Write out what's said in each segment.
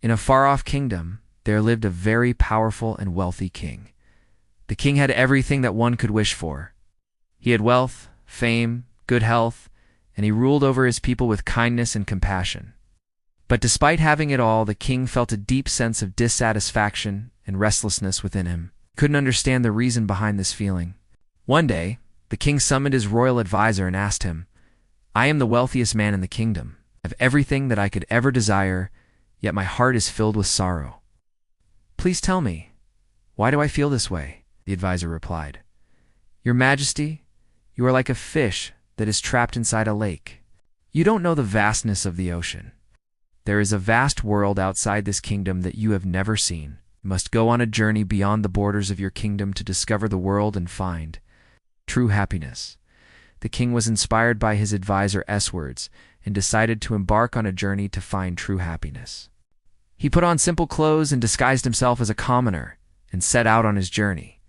In a far-off kingdom, there lived a very powerful and wealthy king. The king had everything that one could wish for. He had wealth, fame, good health, and he ruled over his people with kindness and compassion. But despite having it all, the king felt a deep sense of dissatisfaction and restlessness within him. He couldn't understand the reason behind this feeling. One day, the king summoned his royal advisor and asked him, "I am the wealthiest man in the kingdom. I have everything that I could ever desire, yet my heart is filled with sorrow. Please tell me, why do I feel this way?" The advisor replied, "Your Majesty, you are like a fish that is trapped inside a lake. You don't know the vastness of the ocean. There is a vast world outside this kingdom that you have never seen. You must go on a journey beyond the borders of your kingdom to discover the world and find true happiness." The king was inspired by his advisor's words and decided to embark on a journey to find true happiness. He put on simple clothes and disguised himself as a commoner and set out on his journey.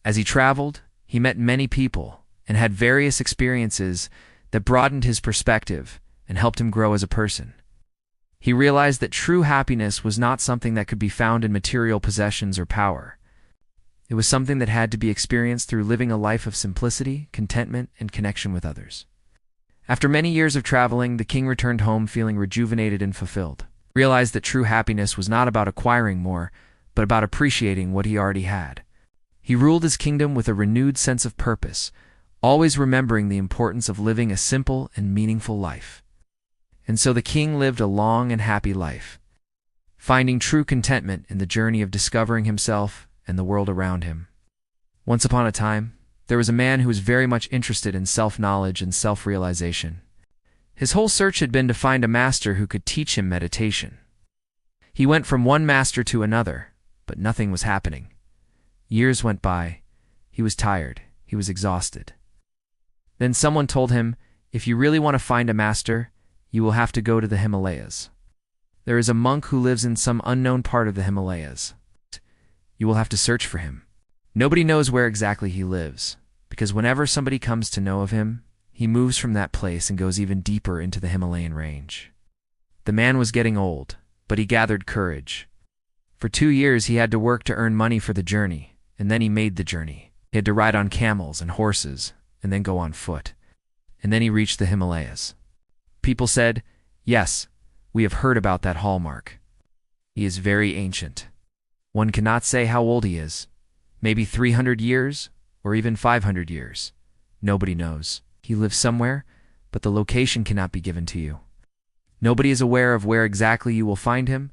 As he traveled, he met many people and had various experiences that broadened his perspective and helped him grow as a person. He realized that true happiness was not something that could be found in material possessions or power. It was something that had to be experienced through living a life of simplicity, contentment, and connection with others. After many years of traveling, the king returned home feeling rejuvenated and fulfilled. He realized that true happiness was not about acquiring more, but about appreciating what he already had. He ruled his kingdom with a renewed sense of purpose, always remembering the importance of living a simple and meaningful life. And so the king lived a long and happy life, finding true contentment in the journey of discovering himself and the world around him. Once upon a time, there was a man who was very much interested in self-knowledge and self-realization. His whole search had been to find a master who could teach him meditation. He went from one master to another, but nothing was happening. Years went by. He was tired. He was exhausted. Then someone told him, "If you really want to find a master, you will have to go to the Himalayas. There is a monk who lives in some unknown part of the Himalayas. You will have to search for him. Nobody knows where exactly he lives, because whenever somebody comes to know of him, he moves from that place and goes even deeper into the Himalayan range." The man was getting old, but he gathered courage. For 2 years he had to work to earn money for the journey, and then he made the journey. He had to ride on camels and horses, and then go on foot. And then he reached the Himalayas. People said, "Yes, we have heard about that hallmark. He is very ancient. One cannot say how old he is. Maybe 300 years, or even 500 years. Nobody knows. He lives somewhere, but the location cannot be given to you. Nobody is aware of where exactly you will find him,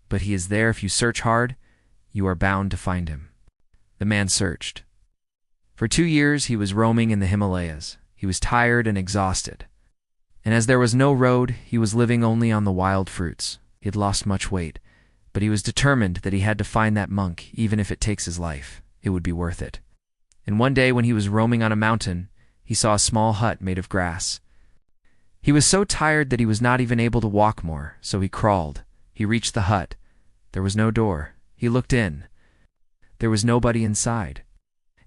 but he is there if you search hard. You are bound to find him." The man searched. For 2 years he was roaming in the Himalayas. He was tired and exhausted. And as there was no road, he was living only on the wild fruits. He had lost much weight, but he was determined that he had to find that monk, even if it takes his life. It would be worth it. And one day when he was roaming on a mountain, he saw a small hut made of grass. He was so tired that he was not even able to walk more, so he crawled. He reached the hut. There was no door. He looked in. There was nobody inside.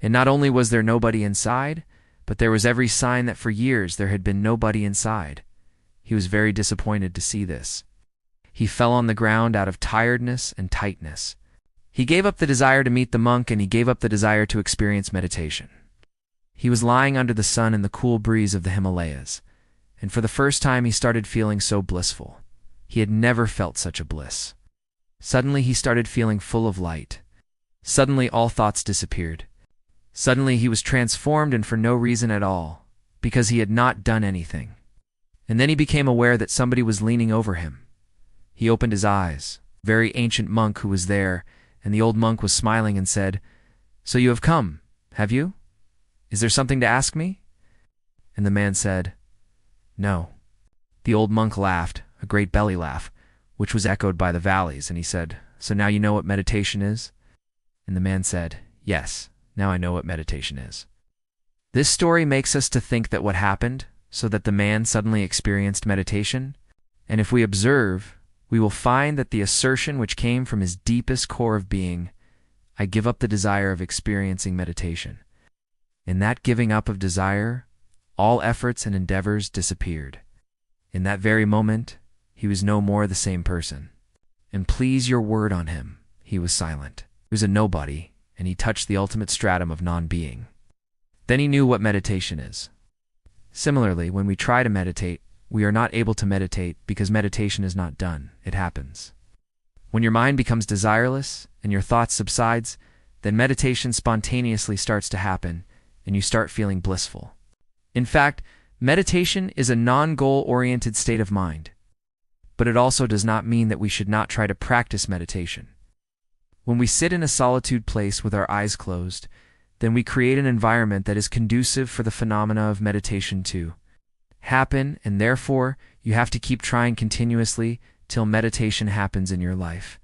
And not only was there nobody inside, but there was every sign that for years there had been nobody inside. He was very disappointed to see this. He fell on the ground out of tiredness and tightness. He gave up the desire to meet the monk, and he gave up the desire to experience meditation. He was lying under the sun in the cool breeze of the Himalayas, and for the first time he started feeling so blissful. He had never felt such a bliss. Suddenly he started feeling full of light. Suddenly all thoughts disappeared. Suddenly he was transformed, and for no reason at all, because he had not done anything. And then he became aware that somebody was leaning over him. He opened his eyes. A very ancient monk who was there, and the old monk was smiling and said, "So you have come, have you? Is there something to ask me?" And the man said, "No." The old monk laughed, a great belly laugh, which was echoed by the valleys, and he said, "So now you know what meditation is?" And the man said, "Yes, now I know what meditation is." This story makes us to think that what happened, so that the man suddenly experienced meditation, and if we observe, we will find that the assertion which came from his deepest core of being, "I give up the desire of experiencing meditation." In that giving up of desire, all efforts and endeavors disappeared. In that very moment, he was no more the same person. And please your word on him, he was silent. He was a nobody, and he touched the ultimate stratum of non-being. Then he knew what meditation is. Similarly, when we try to meditate, we are not able to meditate because meditation is not done, it happens. When your mind becomes desireless and your thoughts subsides, then meditation spontaneously starts to happen, and you start feeling blissful. In fact, meditation is a non-goal-oriented state of mind. But it also does not mean that we should not try to practice meditation. When we sit in a solitude place with our eyes closed, then we create an environment that is conducive for the phenomena of meditation to happen, and therefore you have to keep trying continuously till meditation happens in your life.